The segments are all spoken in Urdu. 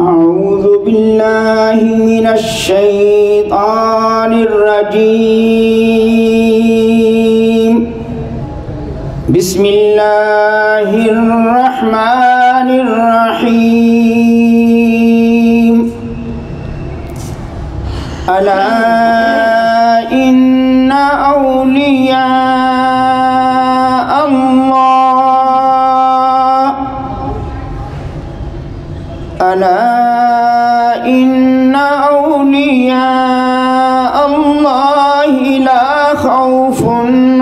أعوذ بالله من الشيطان الرجيم. بسم الله الرحمن الرحيم. ألا إن أولياء الله ألا إن أولياء الله لا خوف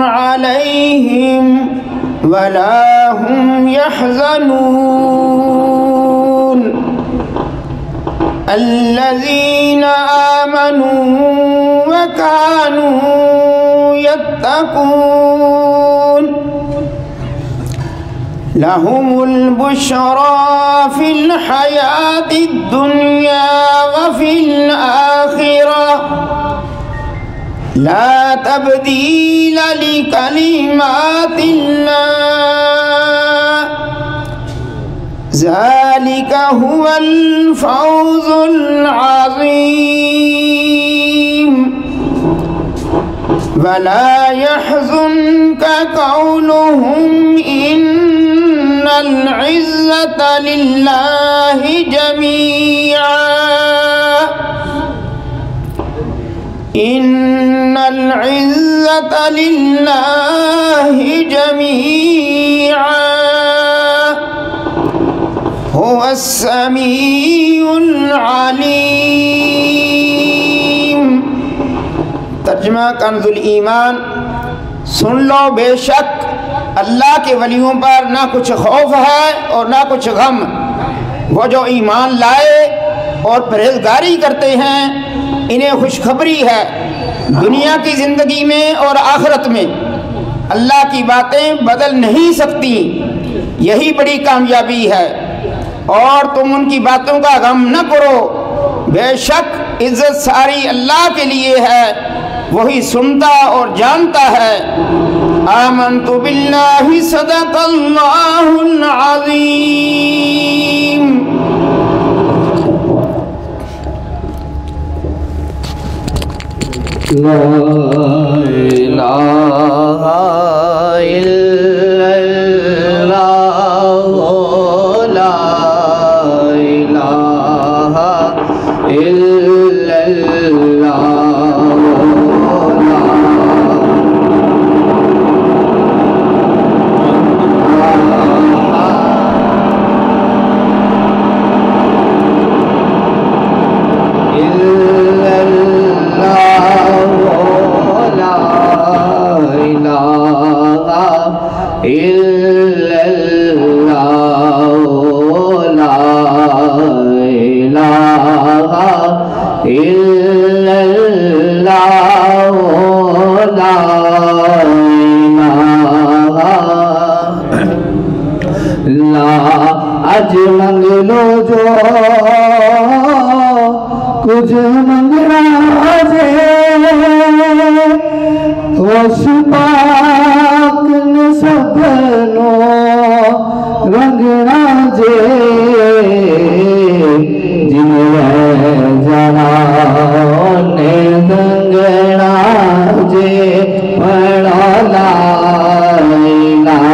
عليهم ولا هم يحزنون الذين آمنوا وكانوا يتقون لهم البشرى في الحياة الدنيا وفي الآخرة لا تبديل لكلمات الله ذلك هو الفوز العظيم. ولا يحزنك قولهم إن العزة لله جميعا إن العزة لله جميعا هو السميع العليم. ترجمہ کنز الایمان. سن لو بے شک اللہ کے ولیوں پر نہ کچھ خوف ہے اور نہ کچھ غم. وہ جو ایمان لائے اور پرہیزگاری کرتے ہیں انہیں خوشخبری ہے دنیا کی زندگی میں اور آخرت میں. اللہ کی باتیں بدل نہیں سکتی، یہی بڑی کامیابی ہے. اور تم ان کی باتوں کا غم نہ کرو، بے شک عزت ساری اللہ کے لیے ہے، وہی سنتا اور جانتا ہے. آمنت باللہ صدق اللہ العظیم. لا الہ الا اللہ لا الہ الا اللہ آج منگ لو جو کچھ منگنا ہے اس پاک نے سبنو رنگنا جے جن جنا نے دنگنا جے پڑھا لا الہ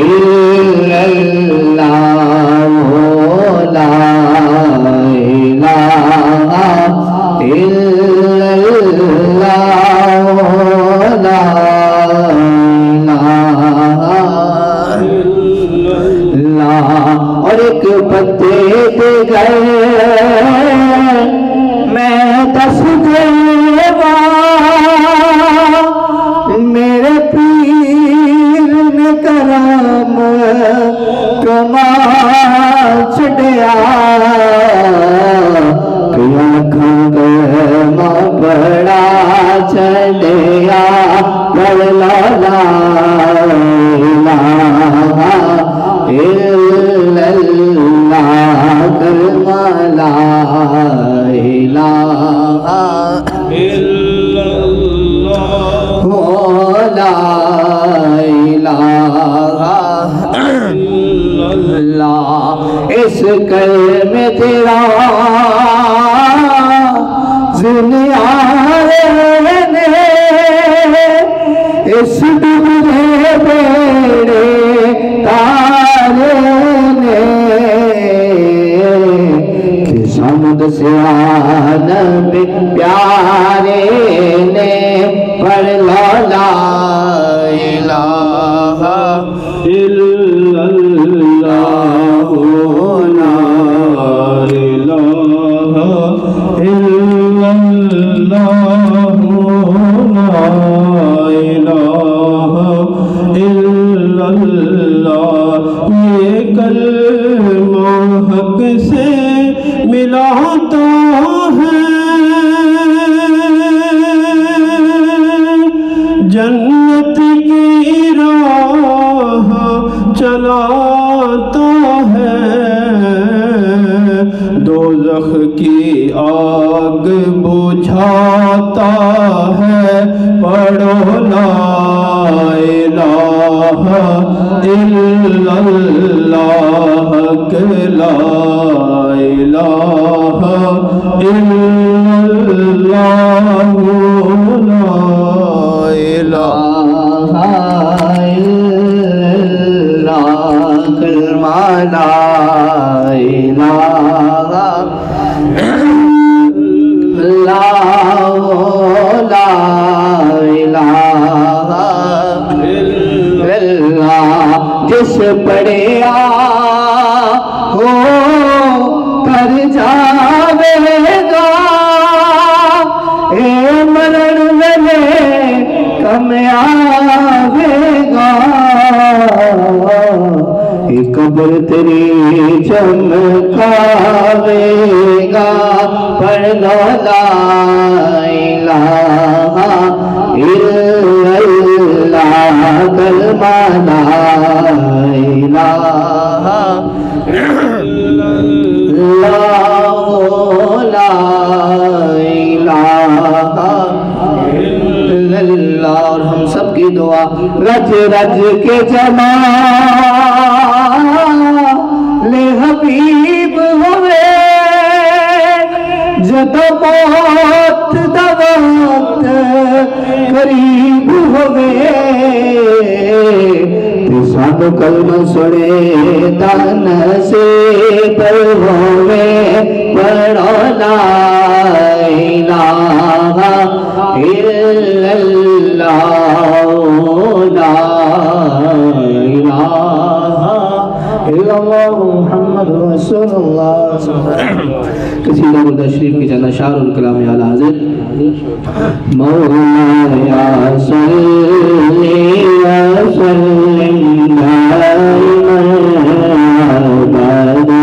الا اللہ لا الہ الا اللہ لا الہ الا اللہ. اور ایک پتے دے گئے میں 10 دیوا میرے پیر نے کرم کمال چھڑیا کیا کھنگ ماں بڑا چھڑیا بڑھلا لا الہ الا اللہ کرما لا الہ الا اللہ لا الہ الا اللہ اس کر میں تیرا زنیارے نے اس ڈوبے بیڑے تارے نے کہ سمد سے نبی پیارے نے پڑھ لا لا الہ الا اللہ لا الہ الا اللہ لا الہ الا اللہ یہ کلمہ حق سے ملاتا ہے جنت کی راہ چلاتا ہے دوزخ کی آگ بجھاتا ہے پڑھو لا الہ الا اللہ لا الہ الا اللہ لا الہ الا کلمہ لا الہ لا الہ الا جس پڑھے ہو کر جاوے گا اے مرن ویلے کمیابے گا اے قبر تیری چمکاوے گا پڑھ لو لا الہ الا اللہ کلمہ لا الہ الا اللہ اور ہم سب کی دعا رج رج کے جمال حبیب ہوئے جب موت دا وقت قریب ہوئے سانو کلمہ سنے دان سے پر ہوئے پڑھو لا الہ الا اللہ لا الہ الا اللہ محمد رسول اللہ قصیدہ مردہ شریف کی چند اشعار اور کلام اعلی حضرت مولایا صلی وسلم دائما ابدا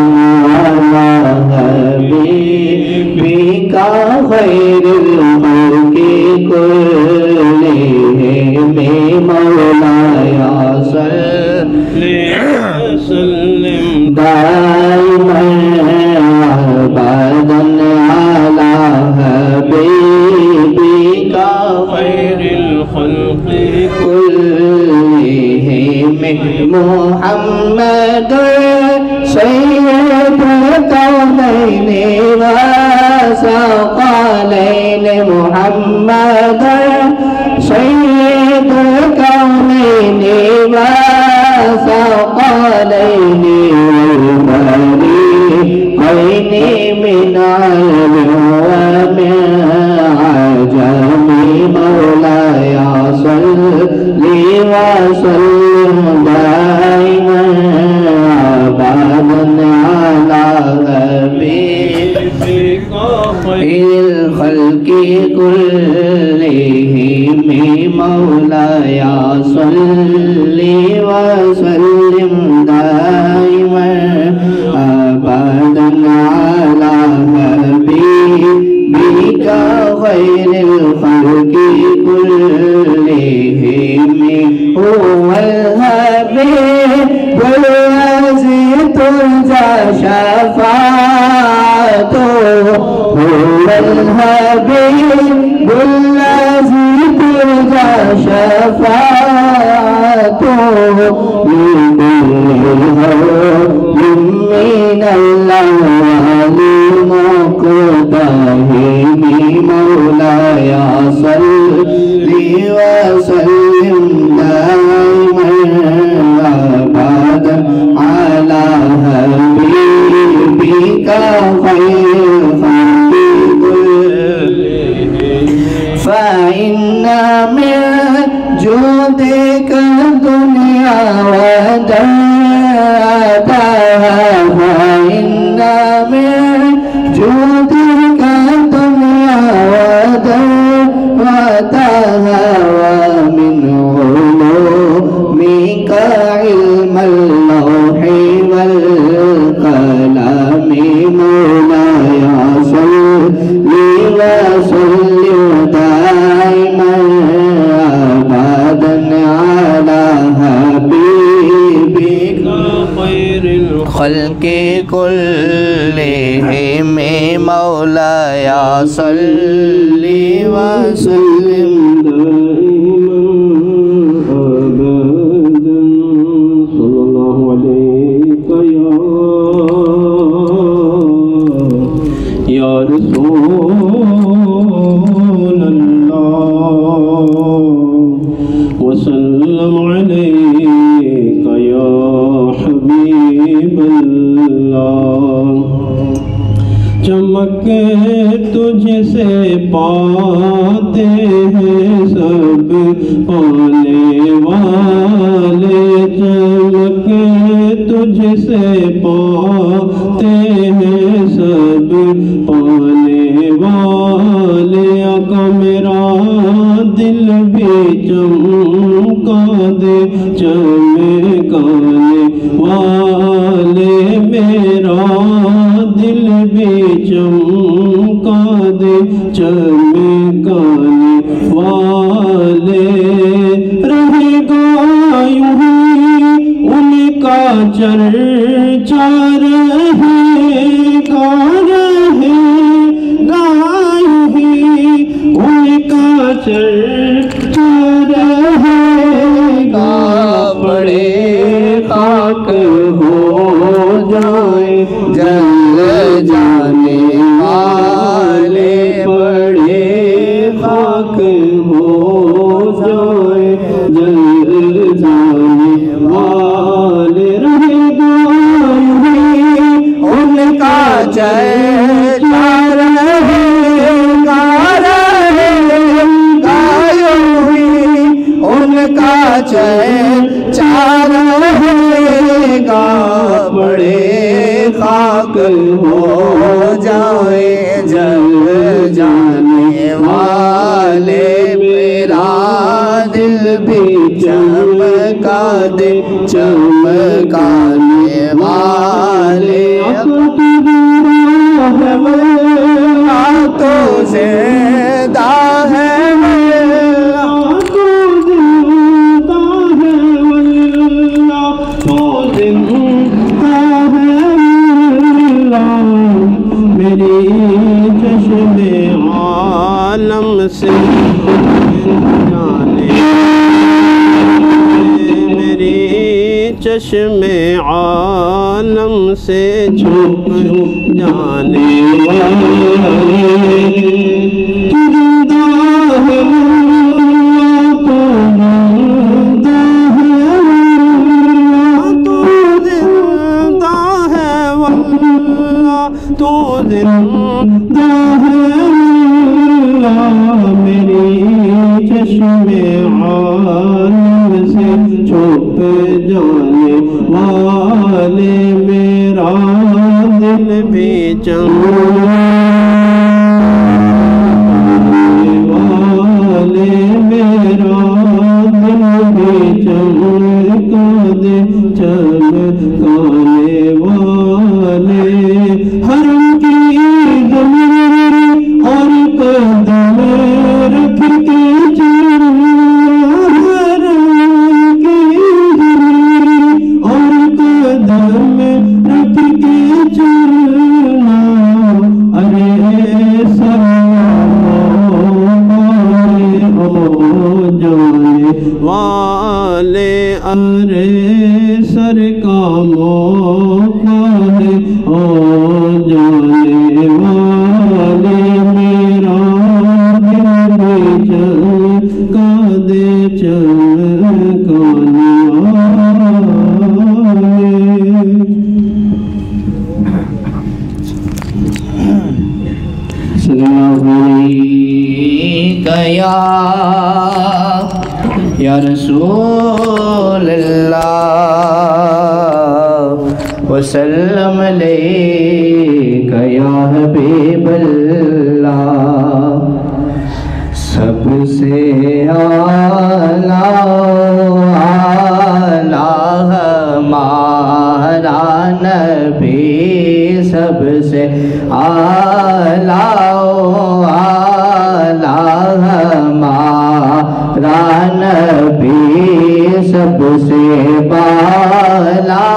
علی حبیبک خیر الخلق کلہم مولایا صلی وسلم دائما ابدا علی حبیبک خیر الخلق کلہم محمد سید الکونین والثقلین محمد سید الکونین والثقلین والفریقین من عرب ومن عجم مولایا صلی وسلم دائما ابدا علی حبیبک خیر الخلق کلہم مولایا صلی وسلم دائما ابدا علی حبیبک خیر الخلق كلهم هو الحبيب الذي ترجى شفاعته هو الحبيب الذي ترجى شفاعته لكل هول من الأولين مقتدين مولاي صل وسلم دائما أبدا على حبيبك خير خلق فإن من جودك الدنيا ودارها فإن من جودك الدنيا ودارها ومن علومك علم اللوح والقلم مولاي صل وسلم دائما أبدا على حبيبك خير الخلق كلهم مولاي صل وسلم دائما أبدا صلى الله عليك يا رسول الله وسلم عليك يا حبيب الله چمک تجھ سے پاتے ہیں سب پانے والے چمک تجھ سے پاتے ہیں سب پانے والے آقا میرا دل بھی چمکا دے چمکانے والے میرا دل بھی چمکا دے چمکانے والے رہے گا یوں ہی ان کا چرچا رہے گا یوں ہی ان کا چرچا رہے گا بڑے خاک ہو جائے جل جانے والے بڑے خاک ہو جائے جل جانے والے رہے گا ان کا چرچا رہے گا ان کا چرچا رہے گا بڑے خاک ہو جائے جل جانے والے میرا دل بھی چمکا دے چمکانے والے تو زندہ ہے میری چشم عالم سے جانے میری چشم عالم سے چھپ جانے تو زندہ ہے میری چشم عالم سے چھپ جانے والے میرا دل بھی چمکانے والے میرا دل بھی چمکا دے چمکانے والے حرم کی ضمیر اور قدم رکھ کے چلنا حرم کی ضمیر اور قدم رکھ کے چلنا جانے والے میرا دل بھی چمکا دے چمکانے والے. سلام علیکہ یا رسول اللہ وسلم علیکہ یا حبیب اللہ. سب سے اعلیٰ ہمارا نبی، سب سے اعلیٰ ہمارا نبی، سب سے بالا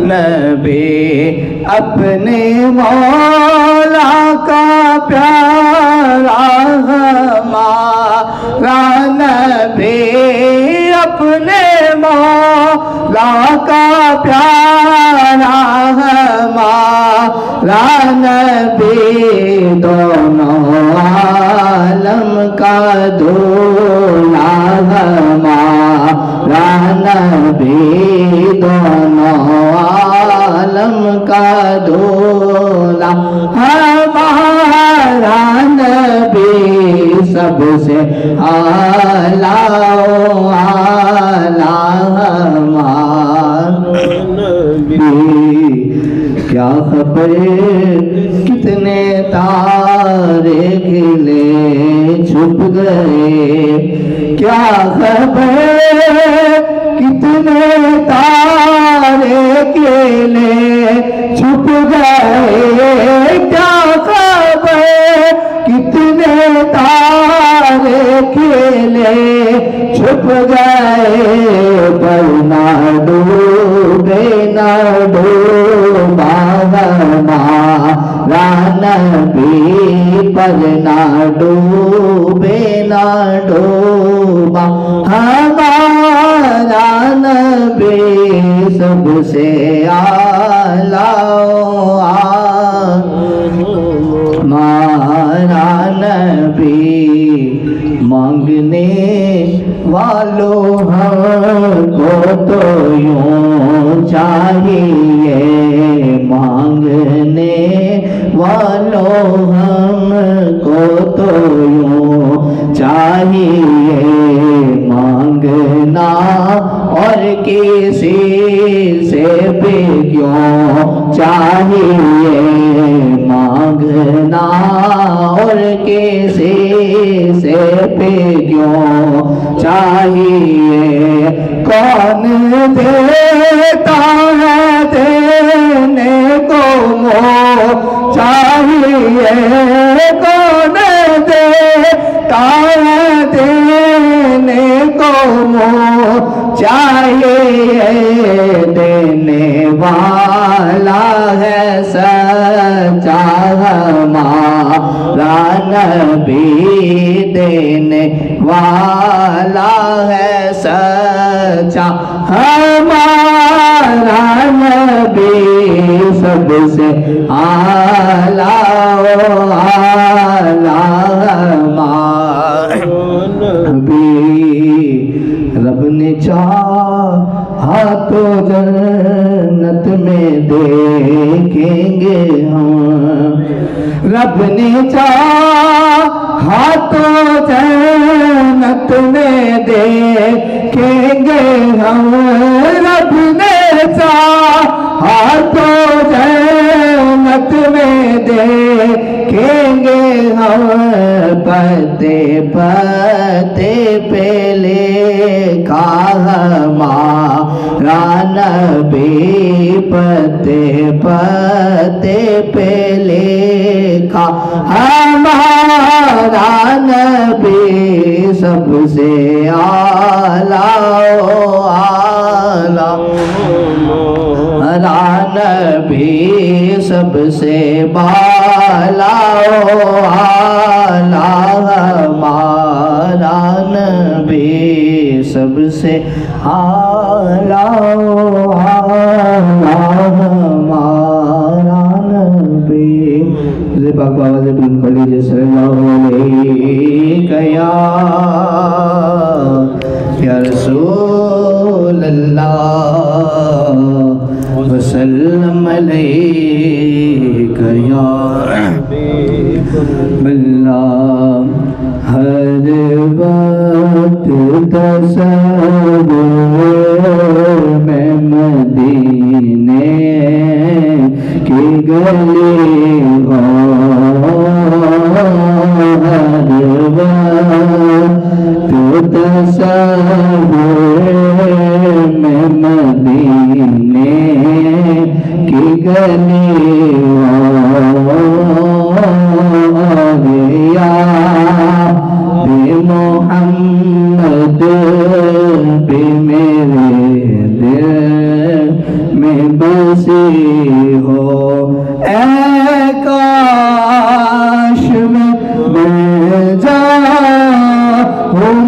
نبی، اپنے مولا کا پیارا ہمارا نبی، اپنے مولا کا پیارا ہمارا نبی، دونوں عالم کا دولا ہمارا نبی، دونوں عالم کا دولا ہمارا نبی، سب سے اعلیٰ ہمارا نبی. کیا خبر کتنے تارے کھلے چھپ گئے، کیا خبر کتنے تارے کھلے چھپ گئے، کیا خبر کتنے تارے کھلے چھپ گئے، پر نہ ڈوبے نہ ڈوبا ہمارا نبی، پر نہ ڈوبے نہ ڈوبا ہمارا نبی، سب سے اعلیٰ ہمارا نبی. مانگنے والوں ہم کو تو یوں چاہیے، مانگنے والوں ہم کو تو یوں چاہیے، مانگنا اور کسی سے بھی کیوں چاہیے، مانگنا اور کسی سے بھی کیوں چاہیے. کون دیتا ہے دینے کو منہ چاہیے، کون دیتا ہے دینے کو منہ چاہیے، دینے والا ہے سچا ہمارا نبی، دینے والا ہے سچا ہمارا نبی، سب سے اعلیٰ نبی. رب نے چاہا تو جنت میں دیکھیں گے ہم، رب نے چاہا تو جنت میں دیکھیں گے ہم، رب نے چاہا تو جنت میں دیکھیں گے ہم، پتے پتے پہ لکھا ہمارا نبی، پتے پتے پہ لکھا ہمارا نبی، سب سے اعلیٰ ہمارا نبی، سب سے بالا اعلیٰ ہمارا نبی، سب سے لاؤ ہمارا نبی پاک بابا سے بلند پڑھ لیجئے صلی اللہ علیہ یا رسول اللہ وسلم علیہ یا حبیب اللہ ہر وقت تصور میں مدینے کی گلی تصور میں مدینے کی گلی بے محمد بے میرے دل میں بسی ہو اے کاش میں جاؤں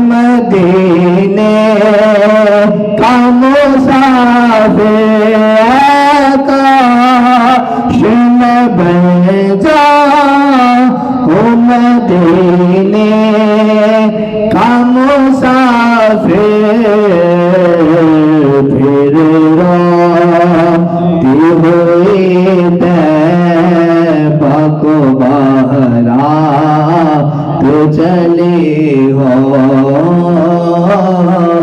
مدینے کا مسافر اے کاش میں بن جاؤں مدینے کا مسافر پھر روتی ہوئی طیبہ کو بہرا تو چلی ہو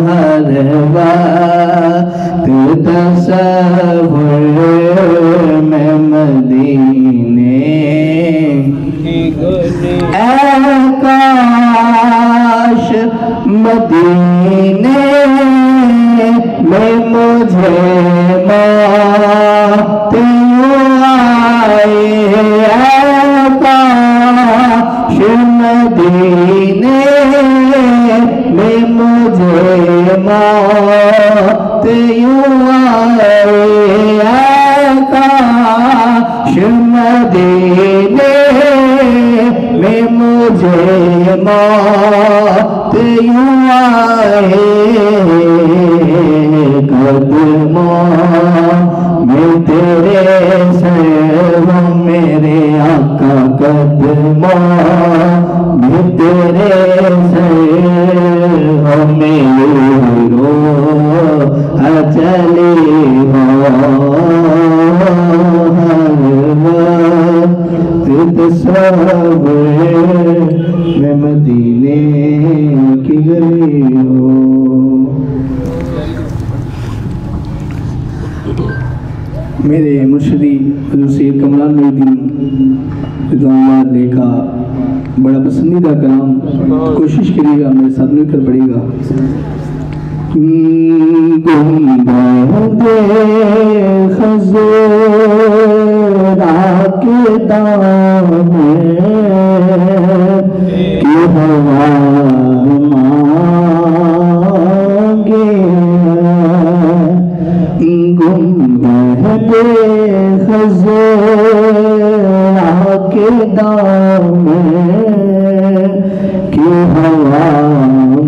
ہر وقت تصور میں مدینے اے کاش مدینے میں مجھے موت یوں آئے اے کاش مدینے میں مجھے موت یوں آئے اے کاش مدینے میں مجھے موت یوں آئے قدموں میں تیرے سر میرے آقا قدموں میں تیرے سر میری روح چلی ہو تصور میں مدینے کی گلی ہو میرے مرشدی حضور سید کمران محی الدین رضوان اللہ علیہ کا بڑا پسندیدہ کلام کوشش کریے گا میرے ساتھ مل کر پڑھیے گا گنبد خضرا کے دامن کی ہوا مانگے گنبد خضرا کے دامن کی ہوا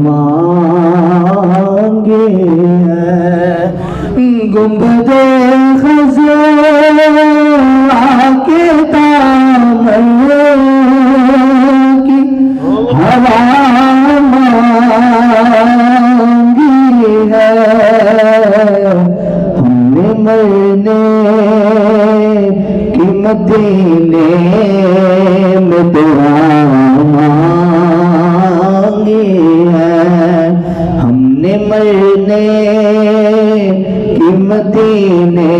مانگے گنبد خضرا کے دامن کی ہوا مانگی ہے ہم نے مرنے کی مدینے میں دعا مانگی ہے ہم نے مرنے کی مدینے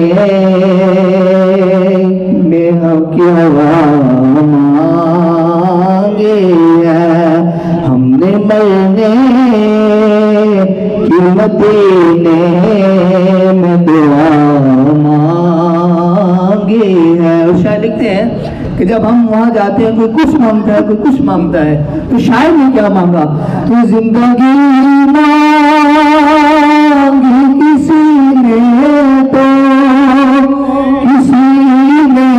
میں ہم کی ہوا مانگی ہے ہم نے مرنے کی مدینے میں دعا مانگی ہے اور شاید لکھتے ہیں کہ جب ہم وہاں جاتے ہیں کوئی کچھ مانگتا ہے کوئی کچھ مانگتا ہے تو شاعر نے کیا مانگا تو زندگی مانگی کسی نے تو کسی نے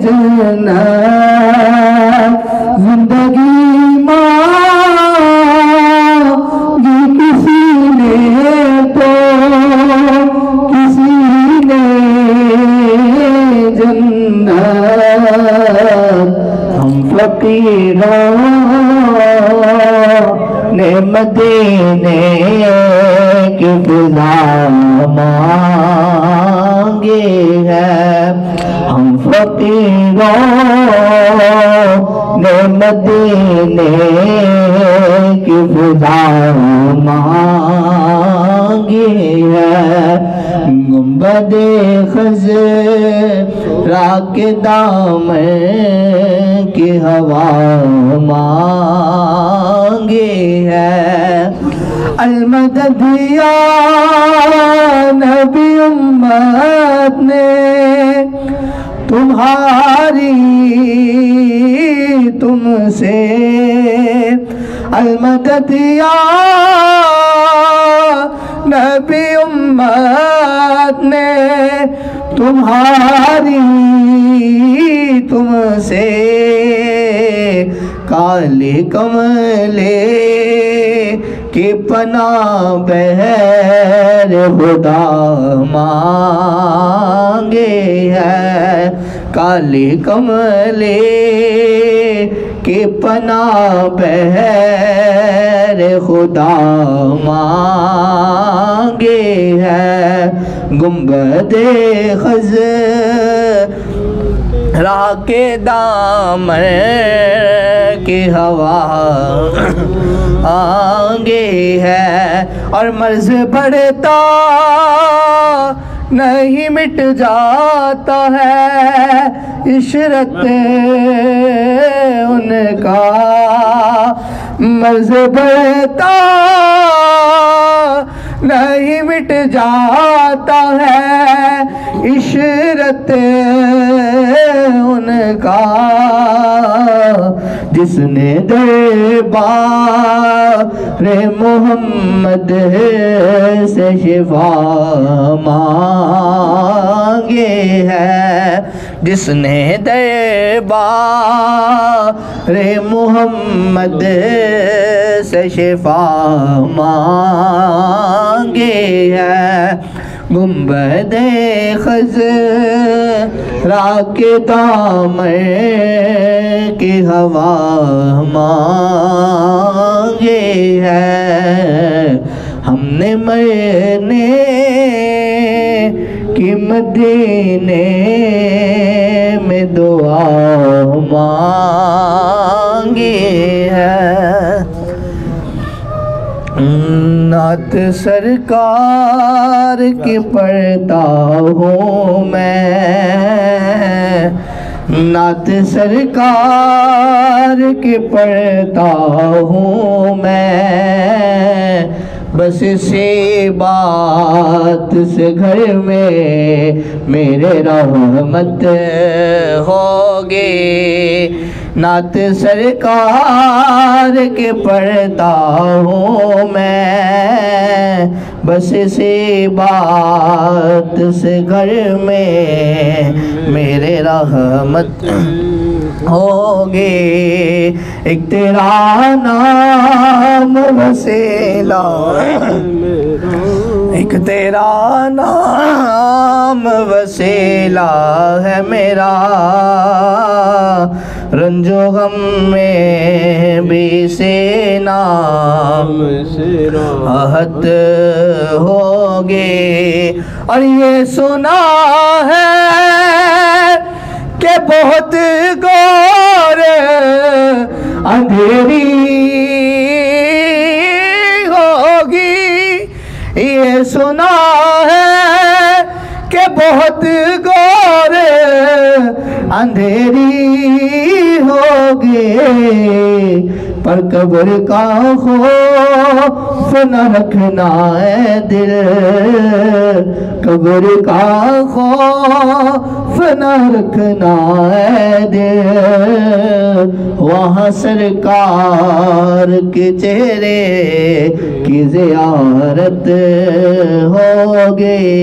جنت زندگی مانگی کسی فقیروں نے مدینے کی فضا مانگی ہے، ہم فقیروں نے مدینے کی فضا مانگی ہے، گنبد خضرا کے دامن کی ہوا مانگی ہے، المدد یا نبی امت نے تمہاری تم سے، المدد یا نبی امت نے تمہاری تم سے، کالے کملے کی پناہ بہر خدا مانگے ہے، کالے کملے کی پناہ بہر خدا مانگے ہے، گنبد خضرا کے دامن کی ہوا آگے ہے، اور مرض بڑھتا نہیں مٹ جاتا ہے، عشرت ان کا مرض بڑھتا نہیں مٹ جاتا ہے، عشرت ان کا، جس نے دربار محمد سے شفا مانگے ہے، جس نے دربار محمد سے شفا مانگے ہے، گنبد خضرا کے دامن کی ہوا مانگے ہے، ہم نے مرنے کی مدینے میں دعا مانگی ہے، نعت سرکار کی پڑھتا ہوں میں، نعت سرکار کی پڑھتا ہوں میں، بس اسی بات سے گھر میں میرے رحمت ہوگی، نعت سرکار کے پڑھتا ہوں میں، بس اسی بات سے گھر میں میرے رحمت ہوگی، ایک تیرا نام وسیلہ، ایک تیرا نام وسیلہ ہے میرا، رنج و غم میں بھی سے نام راحت ہوگی، اور یہ سنا ہے کہ بہت گور اندھیری ہوگی، یہ سنا ہے کہ بہت گور اندھیری ہوگی، پر قبر کا خوف نہ رکھنا ہے دل، قبر کا خوف نہ رکھنا ہے دل، وہاں سرکار کے چہرے کی زیارت ہوگی،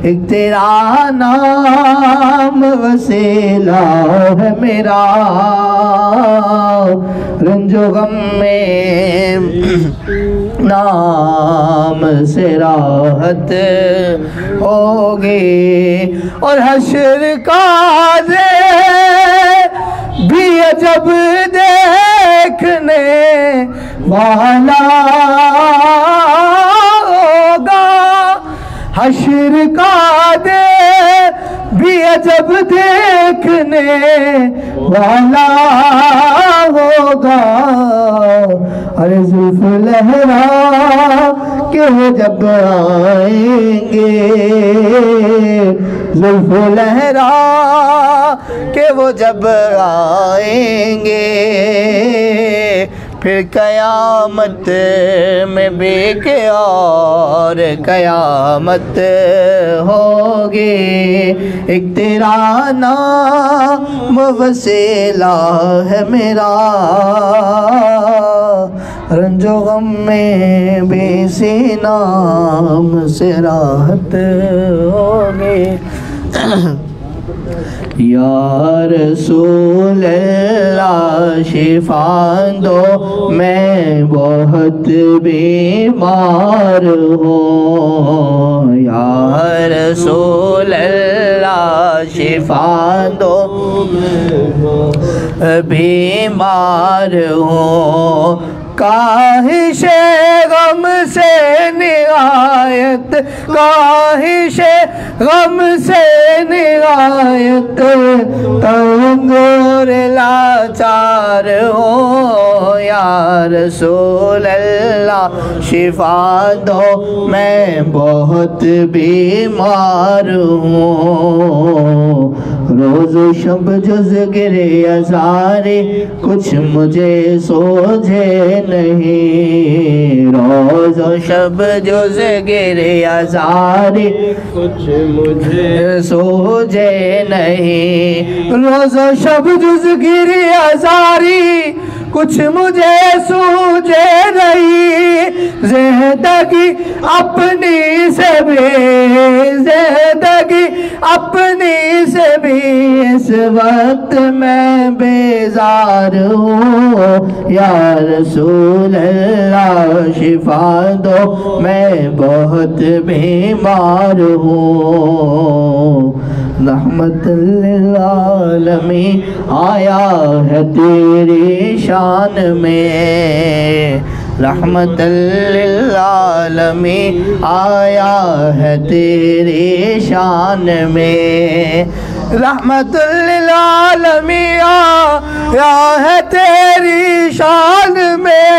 ایک تیرا نام وسیلہ ہے میرا، رنج و غم میں نام سے راحت ہوگی، اور حشر کا بھی عجب دیکھنے والا ہوگا، حشر کا دے بھی عجب دیکھنے والا ہوگا، ارے زلف لہرا کہ وہ جب آئیں گے، زلف لہرا کہ وہ جب آئیں گے، پھر قیامت میں بے کے اور قیامت ہوگی، ایک تیرا نام وسیلہ ہے میرا، رنج و غم میں بے سی نام سے راحت ہوگی۔ یا رسول اللہ شفا دو میں بہت بیمار ہوں، یا رسول اللہ شفا دو میں بیمار ہوں، کاہش غم سے نہایت، کاہش غم سے نہایت تنگ اور لاچار ہوں، یا رسول اللہ شفا دو میں بہت بیمار ہوں، روز و شب جز گرے ازارے کچھ مجھے سوجھے نہیں، روز و شب جز گرے ازارے کچھ مجھے سوجھے نہیں، روز و شب جز گرے ازاری کچھ مجھے سوجھے نہیں، زندگی اپنی سے بھی، زندگی اپنی سے بھی اس وقت میں بیزار ہوں، یا رسول اللہ شفا دو میں بہت بیمار ہوں، رحمت للعالمین آیا ہے تیری شان میں، رحمت للعالمین آیا ہے تیری شان میں، رحمت للعالمین آیا ہے تیری شان میں،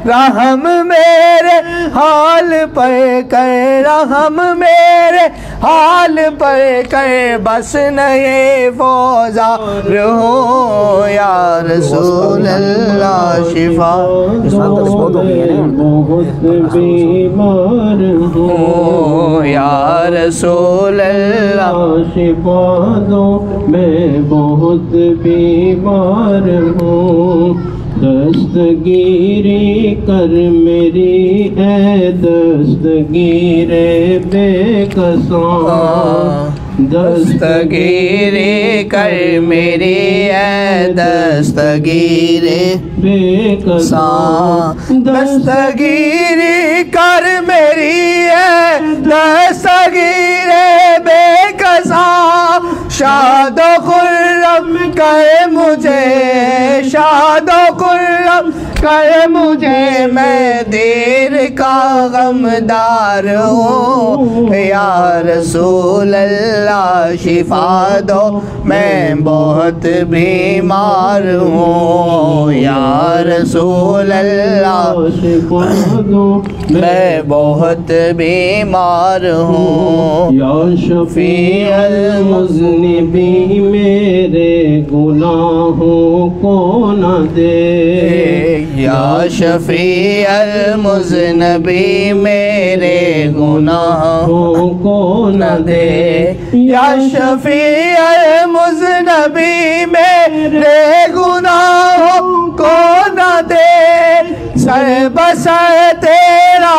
رحم میرے حال پر کر، رحم میرے حال پر کر، بس نہیں فوزار ہوں، یا رسول اللہ شفا بہت بیمار ہوں، یا رسول اللہ شفا دو میں بہت بیمار ہوں، دستگیری کر میری اے دستگیر بے کساں، دستگیری کر میری اے دستگیر بے کساں، دستگیری کر میری اے دستگیر بے کساں، شاد و خرم کر مجھے، شاد و خرم کر مجھے، میں دیر کا غمدار ہوں، یا رسول اللہ شفا دو میں بہت بیمار ہوں، یا رسول اللہ شفا دو میں بہت بیمار ہوں، یا شفیع المذنبین میرے گناہوں کو نہ دے، یا شفیع المذنبین میرے گناہوں کو نہ دے، یا شفیع المذنبین میرے گناہوں کو نہ دے، سر بسر تیرا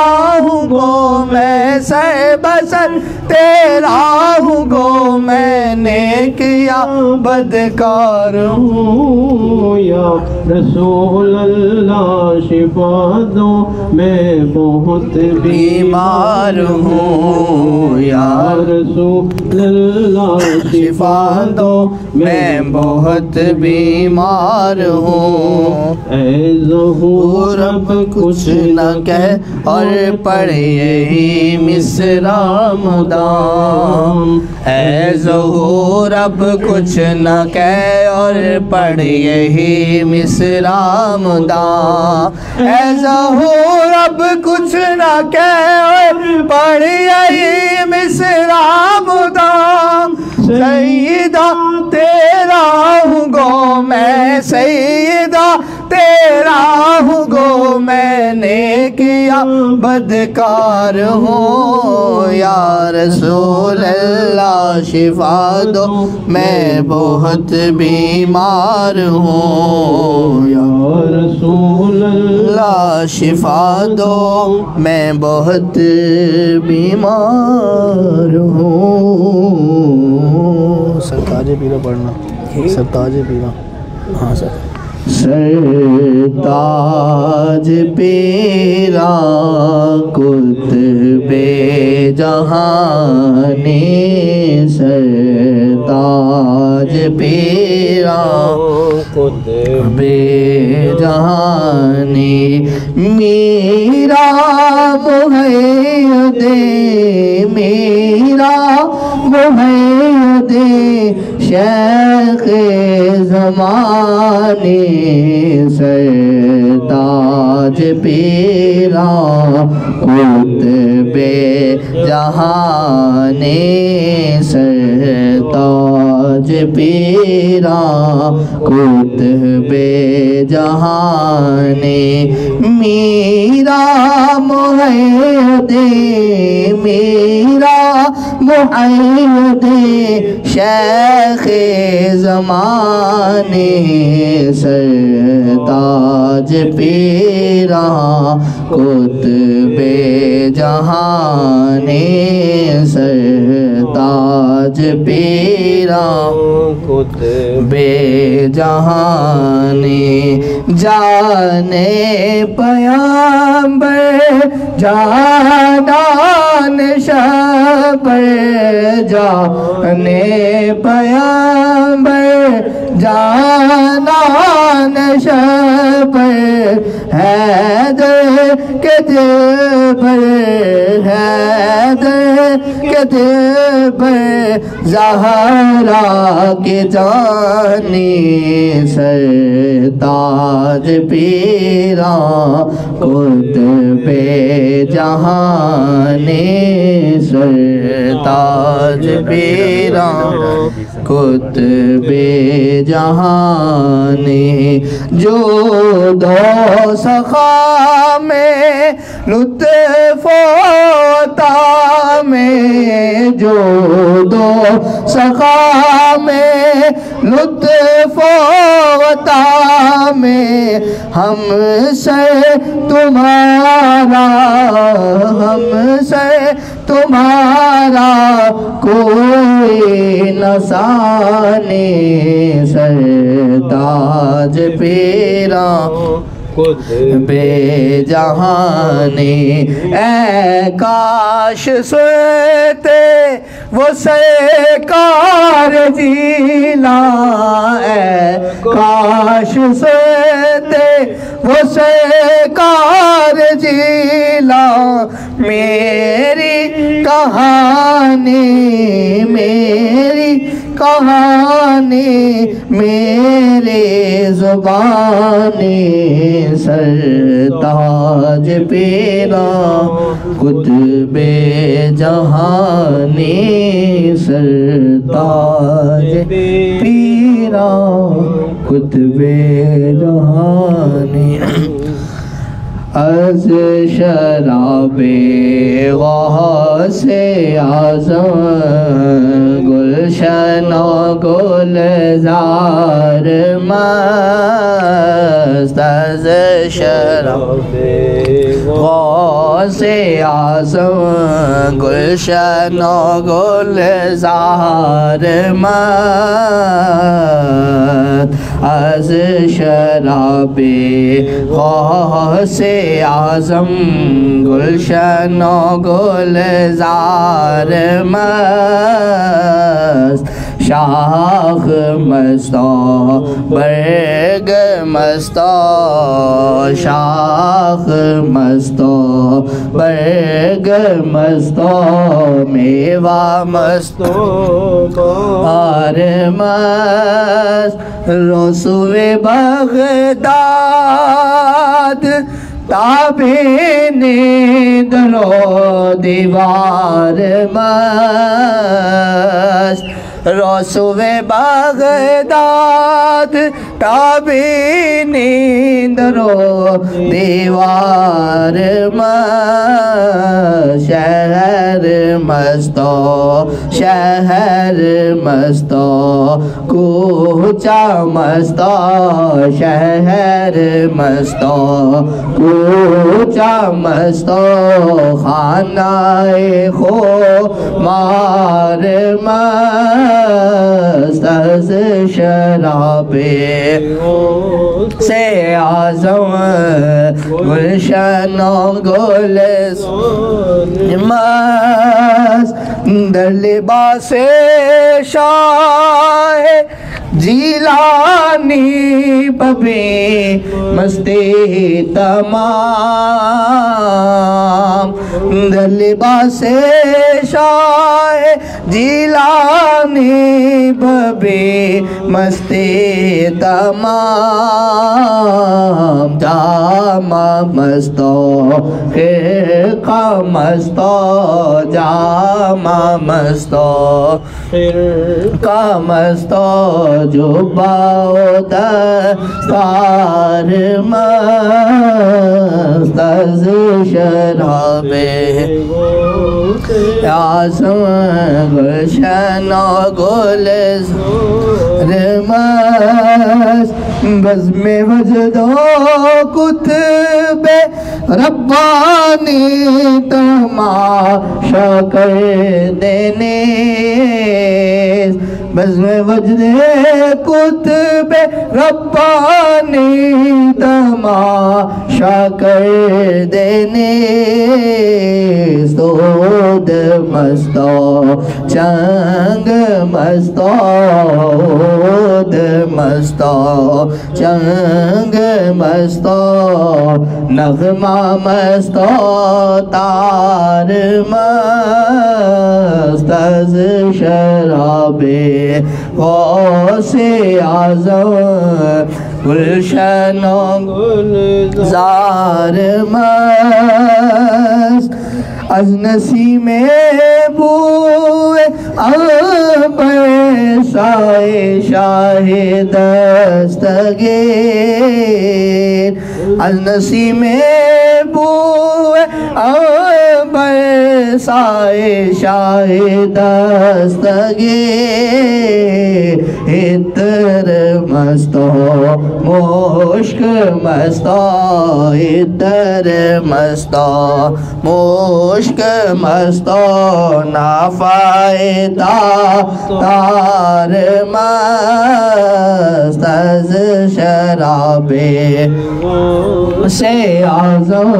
ہوں گو میں سر بسر تیرا ہوں گو میں نیک یا بدکار ہوں یا رسول اللہ شفا دو میں بہت بیمار ہوں یا رسول اللہ شفا دو میں بہت بیمار ہوں اے ظہور اب کچھ نہ کہہ اور پڑھ یہی مصرع مدام اے ظہور اب کچھ نہ کہہ اور پڑھ یہی مصرع مدام اے ظہور اب کچھ نہ کہہ اور پڑھ یہی مصرع مدام سیدہ تیرا ہوں گو میں سیدہ تیرا ہوں گو میں نیک یا بدکار ہوں یا رسول اللہ شفا دو میں بہت بیمار ہوں یا رسول اللہ شفا دو میں بہت بیمار ہوں سرتاج پیرا پڑھنا سرتاج پیرا ہاں سر سرتاج پیرا قطب جہانی سرتاج پیرا قطب جہانی میرا محید میرا محید شیخ زمانے سرتاج پیرا قطب جہانے سرتاج پیرا قطب جہانے میرا محید میرا محید شیخ زمانے سرتاج پیرا قطب جہانے سرتاج پیرا قطب جہانے جانے پیامبر جانان شبر جانے پیامبر جانان شبر حیدر کے دل پر حیدر کے دل پر زہرا کے جانی سرتاج پیرا قطب جہانے سرتاج پیرا قطب جہانے جو دو سخا میں لطف و عطا میں جو دو سخا میں لطف و عطا میں ہم سے تمہارا ہم سے تمہارا کوئی نسانے سرتاج پیرا قطب جہانے اے کاش سنتے وہ سرکار جیلا اے کاش سنتے وہ سرکار جیلا میری کہانی میری کہانی میرے زبانی سرتاج پیرا قطب جہانی سرتاج پیرا قطب جہانی از شراب غوث اعظم گلشن و گلزار مست از شراب غوث غوث اعظم گلشن و گلزار مست از شراب غوث اعظم گلشن و گلزار مست شاخ مستا برگ مستا شاخ مستا برگ مستا میوہ مستو بار مست رسول بغداد تابین درو دیوار مست رسول بغداد تابین درو دیوار مست شہر مستا شہر مستا کوچہ مستا شہر مستا کوچہ مستا خانہ خمار مست از شراب سے اعظم گلشن و گلزار مست در لباس شاہ جیلانی ببی مستی تمام در لباس شاہ جیلانی ببی مستی تمام جامع مستا خرقہ مستا جامع مستا خرقہ مستا جبہ و دستار مست از شراب اعظم گلشن و گلزار مست بزم وجد و کتب ربانی تماشا کر دینے بزم وجد کتب ربانی تماشا کر دینے سود مستا چنگ مستا سود مستا چنگ مستا نغمہ مستا تار مست از شراب غوث اعظم گلشن و گلزار مست از نسیم بوئے عنبر سائے شاہ دستگیر از نسیم بوئے عنبر سائے شاہ دستگیر عطر مستا مشک مستا عطر مستا مشک مستا نافائدہ تار مست از شراب سے اعظم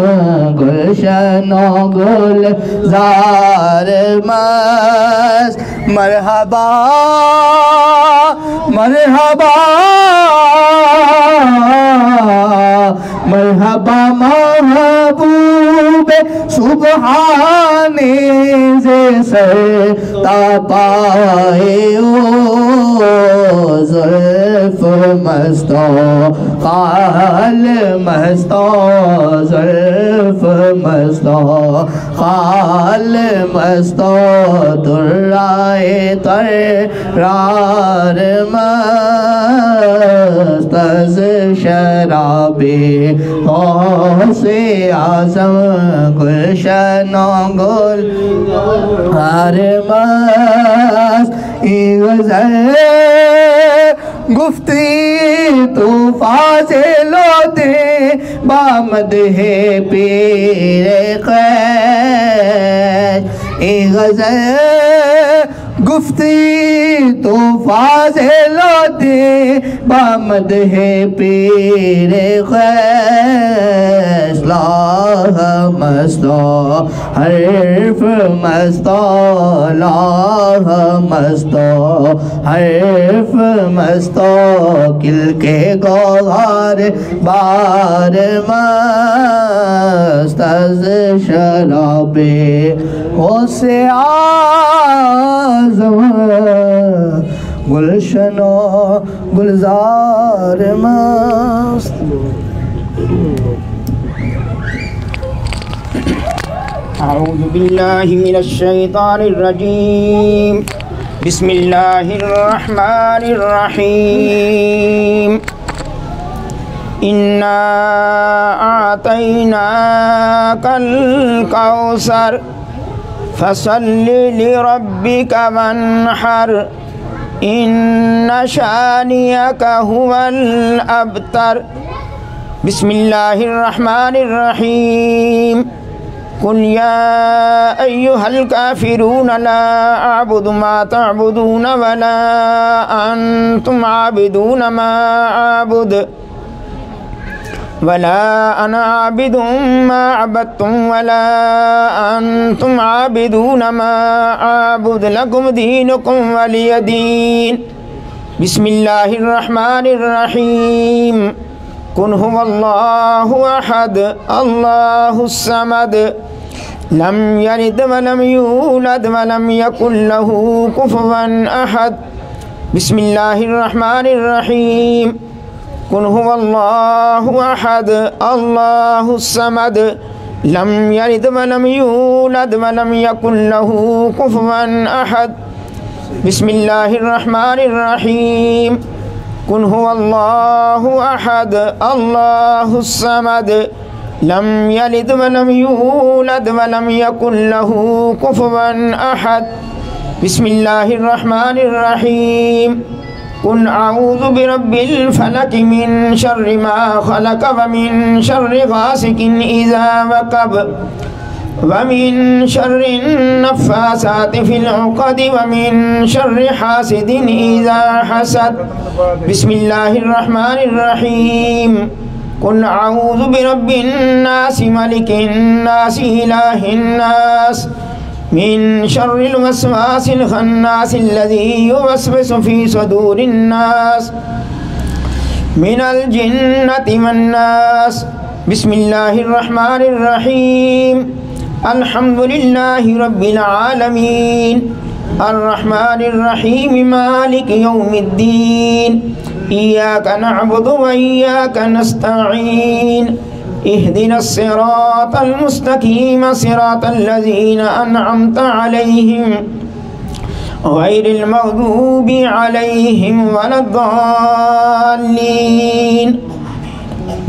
گلشن و گلزار مست مرحبا مرحبا مرحبا محبوب سبحانی سے سر تپائے زلف مستا خال مستا زلف مستا خال مستا درائے ترار مست از شراب غوث اعظم گلشن و گلزار مست این غزل گفتی تو فاضل دے بامد ہے پیر خیش ای غزل گفتی تو فاضل دے بامد ہے پیر خیش لاہ مستو حرف مستو لاہ مستو حرف مستو کل کے گوہر بار مست از شراب غوث آزم گلشن و گلزار مست اعوذ باللہ من الشیطان الرجیم بسم اللہ الرحمن الرحیم انا اعطیناک الکوثر فصل لربک وانحر ان شانئک هو الابتر بسم اللہ الرحمن الرحیم قل یا ایہا الکافرون لا اعبد ما تعبدون ولا انتم عابدون ما اعبد ولا انا عابد ما عبدتم ولا انتم عابدون ما اعبد لكم دينكم ولي دين بسم الله الرحمن الرحيم قل هو الله احد الله الصمد لم يلد ولم يولد ولم يكن له كفوا احد بسم الله الرحمن الرحيم قل هو الله احد الله الصمد لم يلد ولم يولد ولم يكن له كفوا احد بسم الله الرحمن الرحيم قل هو الله احد الله الصمد لم يلد ولم يولد ولم يكن له كفوا احد بسم الله الرحمن الرحيم قل اعوذ برب الفلق من شر ما خلق ومن شر غاسق اذا وقب ومن شر النفاثات في العقد ومن شر حاسد اذا حسد بسم الله الرحمن الرحيم قل اعوذ برب الناس ملك الناس اله الناس من شر الوسواس الخناس الذي يوسوس في صدور الناس من الجنة والناس بسم الله الرحمن الرحيم الحمد لله رب العالمين الرحمن الرحيم مالك يوم الدين إياك نعبد وإياك نستعين اهدنا الصراط المستقيم صراط الذين أنعمت عليهم غير المغضوب عليهم ولا الضالين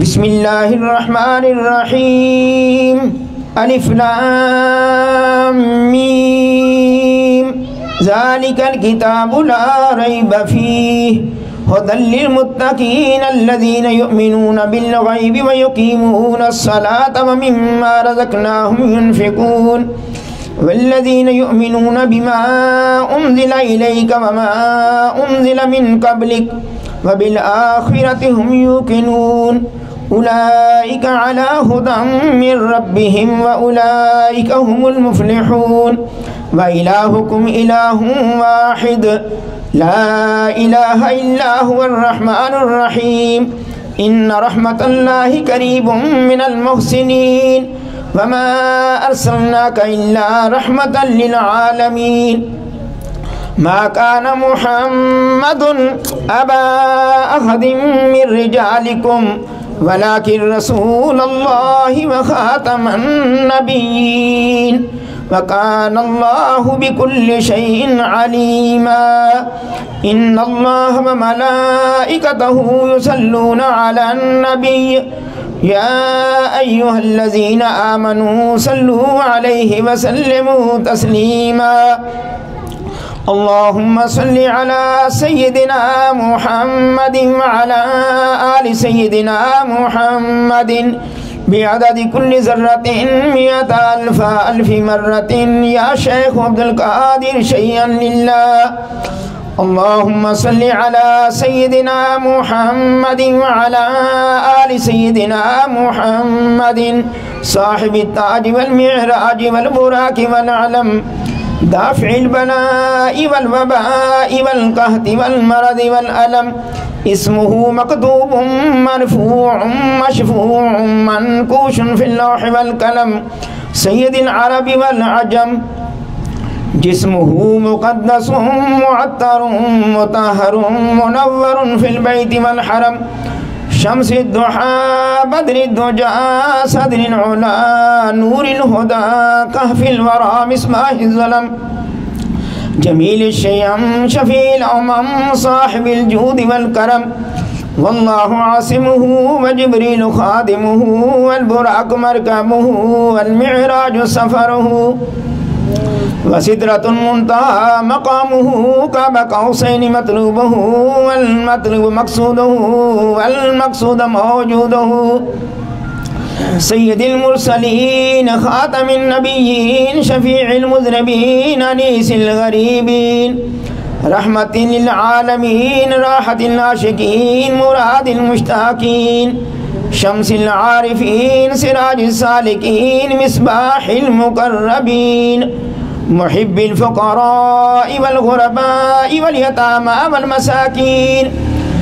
بسم الله الرحمن الرحيم الف لام ميم ذلك الكتاب لا ريب فيه هدى للمتقين الذين يؤمنون بالغيب ويقيمون الصلاة ومما رزقناهم ينفقون والذين يؤمنون بما أنزل إليك وما أنزل من قبلك وبالآخرة هم يوقنون أولئك على هدى من ربهم وأولئك هم المفلحون وإلهكم إله واحد لا إله إلا هو الرحمن الرحيم إن رحمة الله قريب من المحسنين وما أرسلناك إلا رحمة للعالمين ما كان محمد أبا أحد من رجالكم ولكن رسول الله وخاتم النبيين وكان الله بكل شيء عليما إن الله وملائكته يصلون على النبي يا أيها الذين آمنوا صلوا عليه وسلموا تسليما اللهم صل على سيدنا محمد وعلى آل سيدنا محمد بعدد كل ذرة 100,000 مرة يا شيخ عبد القادر شيئا لله. اللهم صل على سيدنا محمد وعلى آل سيدنا محمد صاحب التاج والمعراج والبراك والعلم دافع البلاء والوباء والقهط والمرض والألم اسمه مكتوب مرفوع مشفوع منقوش في اللوح والقلم سيد العرب والعجم جسمه مقدس معطر مطهر منور في البيت والحرم شمس الضحى بدر الدجى صدر العلا نور الهدى كهف الورى مصباح الظلم جميل الشيم شفيع الأمم صاحب الجود والكرم والله عاصمه وجبريل خادمه والبراق مركبه والمعراج سفره وسدرة منتهى مقامه قاب قوسين مطلوبه والمطلوب مقصوده والمقصود موجوده سيد المرسلين خاتم النبيين شفيع المذنبين أنيس الغريبين رحمة للعالمين راحة العاشقين مراد المشتاقين شمس العارفين سراج السالكين مصباح المقربين محب الفقراء والغرباء واليتامى والمساكين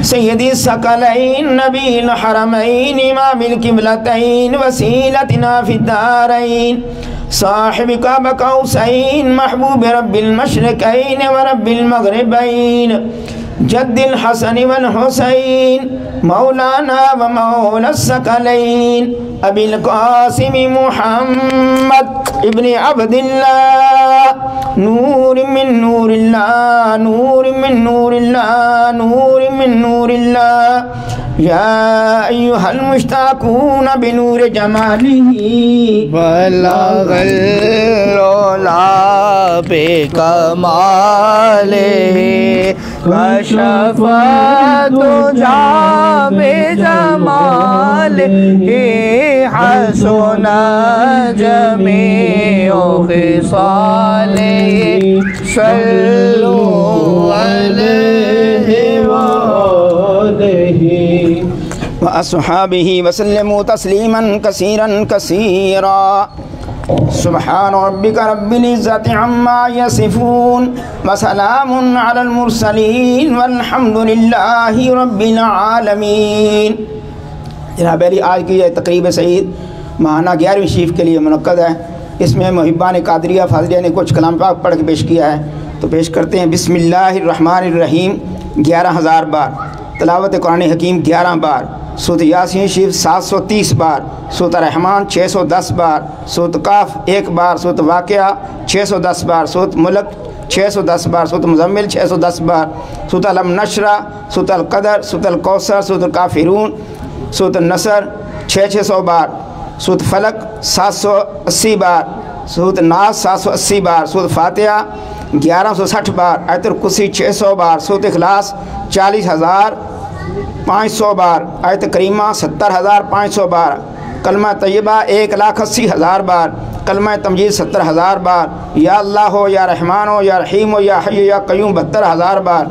سيد الثقلين نبي الحرمين إمام القبلتين وسيلتنا في الدارين صاحب قاب قوسين محبوب رب المشرقين ورب المغربين جد الحسن والحسين مولانا ومولى الثقلين أبي القاسم محمد ابن عبد الله نور من نور الله نور من نور الله نور من نور الله يا أيها المشتاقون بنور جماله بلغ العلا بكماله كشف الدجى بجماله حسن جميع خصاله صلوا عليه وآله وأصحابه وسلموا تسليما كثيرا كثيرا سبحان ربك رب العزة عما يصفون وسلام على المرسلين والحمد لله رب العالمین۔ جناب علی آج کی یہ تقریب سعید ماہانہ 11ویں شریف کے لیے منعقد ہے۔ اس میں محبان قادریہ فاضلیہ نے کچھ کلام پاک پڑھ کے پیش کیا ہے، تو پیش کرتے ہیں۔ بسم اللہ الرحمن الرحیم 11,000 بار، تلاوت قرآن حکیم 11 بار، سورۃ یاسین شریف 730 بار، سورۃ رحمان 610 بار، سورۃ کاف 1 بار، سورۃ واقعہ 610 بار، سورۃ ملک 610 بار، سورۃ مزمل 610 بار، سورۃ علم نشرہ، سورۃ القدر، سورۃ الکوثر، سورۃ الکافرون، سورۃ النصر 600 بار، سورۃ فلق 780 بار، سورۃ ناس 780 بار، سورۃ فاتحہ 1160 بار، آیت الکرسی 600 بار، سورۃ اخلاص 40,500 بار، آیت کریمہ 70,500 بار، کلمہ طیبہ 1,80,000 بار، کلمہ تمجید 70,000 بار، یا اللہ ہو یا رحمان ہو یا رحیم ہو یا حی یا قیوم 72,000 بار،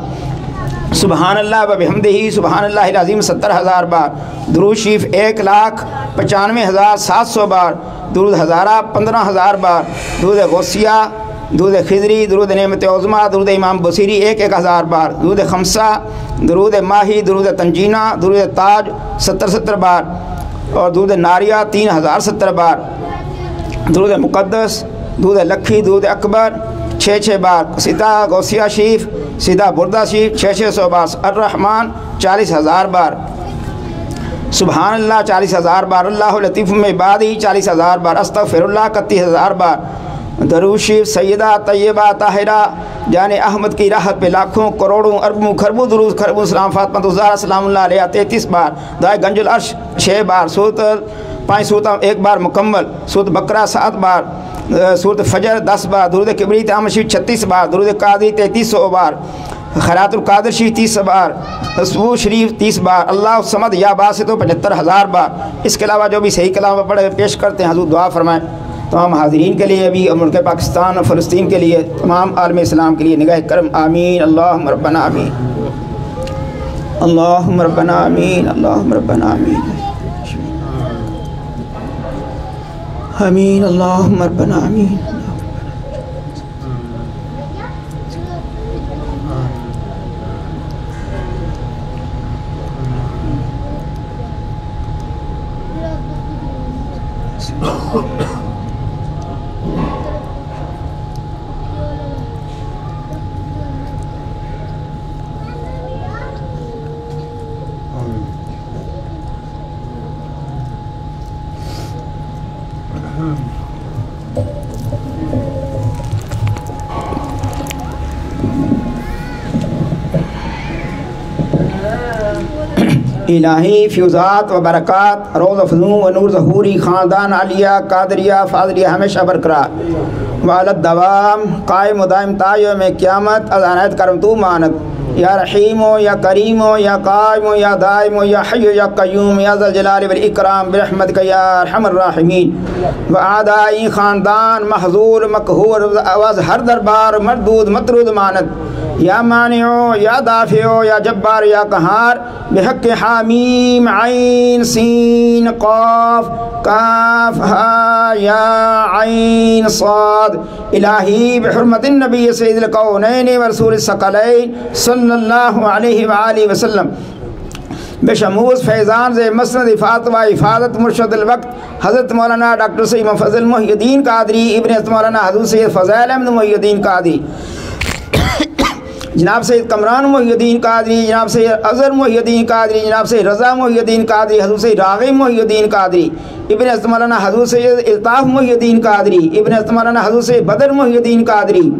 سبحان اللہ و بحمدہ سبحان اللہ العظیم 70,000 بار، درود شریف 1,95,700 بار، درود ہزارہ 15,000 بار، درود غوثیہ، درود خضری، درود نعمت عظمیٰ، درود امام بصیری 1,000 بار، درود خمسہ، درود ماہی، درود تنجینہ، درود تاج 70 بار، اور درود ناریہ 3,070 بار، درود مقدس، درود لکھی، درود اکبر 6 بار، سیدھا غوثیہ شریف، سیدھا بردہ شریف 600 بار، الرحمن 40,000 بار، سبحان اللہ 40,000 بار، اللہ لطیف میں عبادی 40,000 بار، استغفر اللہ 31,000 بار، درود شریف سیدہ طیبہ طاہرہ جان احمد کی راحت پہ لاکھوں کروڑوں اربوں خربوں درود خربوں سلام فاطمہ الزہرا سلام اللہ علیہ 33 بار، دعائے گنج العرش 6 بار، سورۃ 5 سورتیں 1 بار مکمل، سورۃ بقرہ 7 بار، سورۃ فجر 10 بار، درود کبریت احمد شریف 36 بار، درود قادری 3300 بار، خیرات القادر شریف 30 بار، صبح شریف 30 بار، اللہ الصمد یا باسط 75,000 بار۔ اس کے علاوہ جو بھی صحیح کلام پڑھے پیش کرتے ہیں حضور دعا فرمائیں تمام حاضرین کے لیے بھی، اور ملک پاکستان اور فلسطین کے لیے، تمام عالم اسلام کے لیے نگاہ کرم آمین۔ اللہم ربنا آمین، اللہم ربنا آمین، اللہم ربنا آمین آمین، اللہم ربنا آمین۔ الہی فیوزات و برکات روز افزوں و نور ظہوری خاندان عالیہ قادریہ فاضلیہ ہمیشہ برقرار والد دوام قائم و دائم تا یوم قیامت از عنایت کرم تو مانت یا رحیم و یا کریم و یا قائم و یا دائم و یا حی و یا قیوم یا ذا الجلال والاکرام برحمتک یا ارحم الراحمین و اعدائی خاندان محظور مقہور آواز ہر دربار مردود مطرود مانت یا مانع یا دافع یا جبار یا قہار بحق حامیم عین سین قاف کاف ہا یا عین صاد الہی بحرمت النبی سید الکونین ورسول الثقلین صلی اللہ علیہ وآلہ وسلم بشموس فیضان سے مسند افاظت و افادت مرشد الوقت حضرت مولانا ڈاکٹر سید فضل محی الدین قادری ابن مولانا حضرت سید فضیل احمد محی الدین قادری، جناب سید کمران محی الدین قادری، جناب سید اظہر محی الدین قادری، جناب سید رضا محی الدین قادری، حضرت سید راغب محی الدین قادری، ابن مولانا حضرت سید الطاف محی الدین قادری، ابن مولانا حضرت سید بدر محی الدین قادری،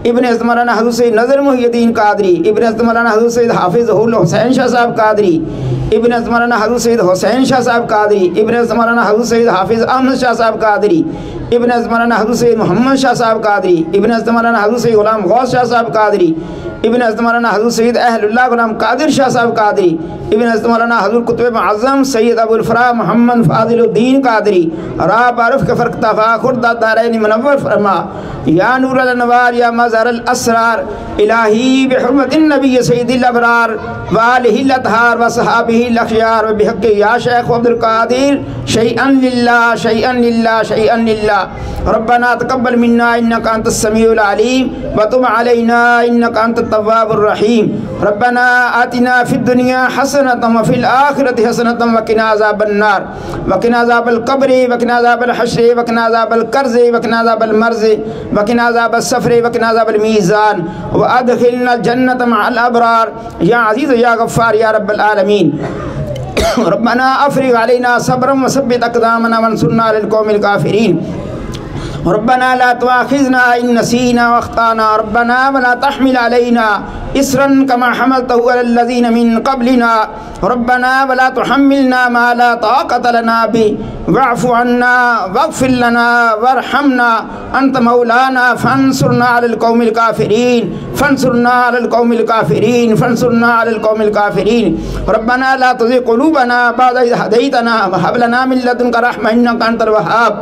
ابن مولانا حضرت سید نظر محی الدین قادری، ابن مولانا حضرت سید حافظ حسین شاہ صاحب قادری، ابن مولانا حضرت سید حسین شاہ صاحب قادری، ابن مولانا حضرت سید حافظ احمد شاہ صاحب قادری، ابن مولانا حضرت سید محمد شاہ صاحب قادری، ابن مولانا حضرت سید غلام غوث شاہ صاحب قادری، ابن مولانا حضرت سید اہل اللہ غلام قادر شاہ صاحب قادری، ابن مولانا حضرت قطب معظم سید ابو الفرا محمد فاضل الدین قادری، راب عرف کے فرق تفاخر دارین منور فرما یا نور الانوار یا مظہر الاسرار الہی بحرمت النبی سید الابرار والہ الاطہار وصحابہ الاخیار وبحق یا شیخ عبد القادر شیئا للہ شیئا للہ شیئا للہ ربنا تقبل منا انک انت السمیع العلیم وتب علینا انک انت التواب الرحیم ربنا آتنا فی الدنیا حسنۃ وفی الآخرۃ حسنۃ وقنا عذاب النار وقنا عذاب القبر وقنا عذاب الحشر وقنا عذاب القرض وقنا عذاب المرض وقنا عذاب السفر وقنا عذاب الميزان وادخلنا الجنة مع الابرار یا عزیز یا غفار یا رب العالمین ربنا افرغ علينا صبرا وثبت اقدامنا وانصرنا على القوم الكافرين ربنا لا تؤاخذنا إن نسينا واخطأنا ربنا ولا تحمل علينا إصرا كما حملته على الذين من قبلنا ربنا ولا تحملنا ما لا طاقة لنا به واعف عنا واغفر لنا وارحمنا أنت مولانا فانصرنا على القوم الكافرين فانصرنا على القوم الكافرين فانصرنا على القوم الكافرين ربنا لا تزغ قلوبنا بعد إذ هديتنا وهب لنا من لدنك رحمة إنك أنت الوهاب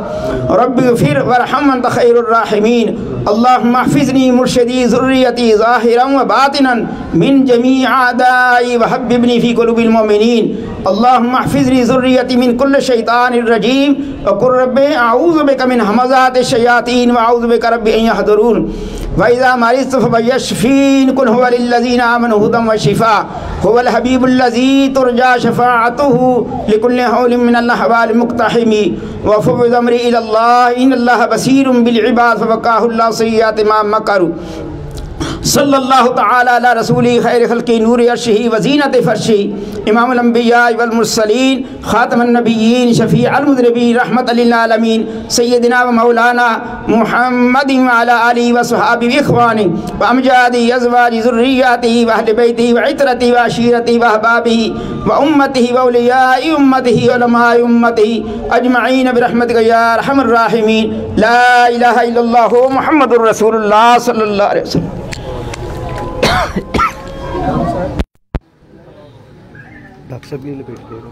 رب اغفر وارحم أنت خير الراحمين اللهم احفظني مرشدي ذريتي ظاهرا وباطنا من جميع أعدائي وحببني في قلوب المؤمنين اللهم احفظني ذريتي من كل شيطان الرجيم وقل رب أعوذ بك من همزات الشياطين وأعوذ بك رب أن يحضرون وإذا مرضت فبيشفين قل هو للذين آمنوا هدى وشفاء هو الحبيب الذي ترجى شفاعته لكل هول من الأحوال المقتحم وفوض أمري إلى الله إن الله بصير بالعباد فوقاه الله سيئات ما مكروا صلی اللہ تعالی علی رسولی خیر خلقی نور عرشہ وزینت فرشہ امام الانبیاء والمرسلین خاتم النبیین شفیع المذنبین رحمت للعالمین سیدنا و مولانا محمد وعلی آلہ وصحابہ واخوانہ وامجادہ ازواج ذریاتہ واہل بیتہ وعطرتہ وعشیرتہ واحبابہ وامتہ واولیاء امتہ علماء امتہ اجمعین برحمتک یا ارحم الراحمین لا الہ الا اللہ محمد الرسول اللہ صلی اللہ علیہ وسلم. ڈاکٹر صاحب یہ لپیٹ دے گا.